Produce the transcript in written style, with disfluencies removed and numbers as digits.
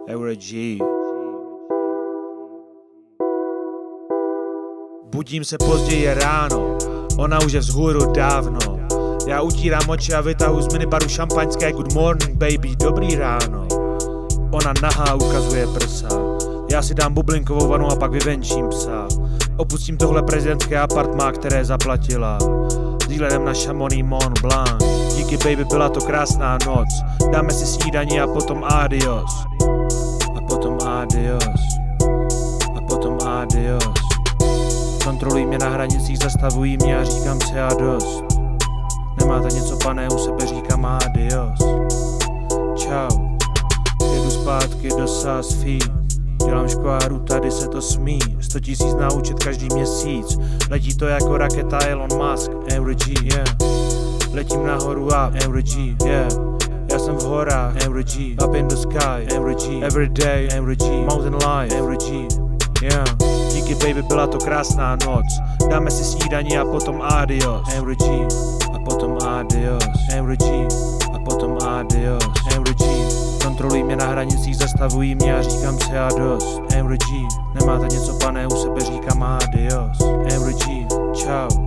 Euro G. Budím se později ráno, ona už je vzhůru dávno. Já utírám oči a vytahu z minibaru šampaňské. Good morning baby, dobrý ráno. Ona nahá ukazuje prsa. Já si dám bublinkovou vanu a pak vyvenčím psa. Opustím tohle prezidentské apartmá, které zaplatila. S výhledem na Chamonix Mont Blanc. Díky baby, byla to krásná noc. Dáme si snídaní a potom adios. A potom adios. A potom adios. Kontrolují mě na hranicích, zastavují mě a říkám si a dost. Nemáte něco, pane, u sebe říkám adios. Čau. Jedu zpátky do Sasfí. Dělám škváru, tady se to smí. 100 000 na účet každý měsíc. Letí to jako raketa Elon Musk. Euro G, yeah. Letím nahoru up, Euro G, yeah. Já jsem v horách, Euro G. Up in the sky, Euro G. Every day, Euro G. Mountain life, Euro G, yeah. Díky baby, byla to krásná noc. Dáme si snídaní a potom adios, Euro G. A potom adios, Euro G. A potom adios, Euro G. Kontrolují mě na hranicích, zastavují mě a říkám si a dost. Euro G. Nemáte něco, pane, u sebe říkám adios. Euro G. Čau.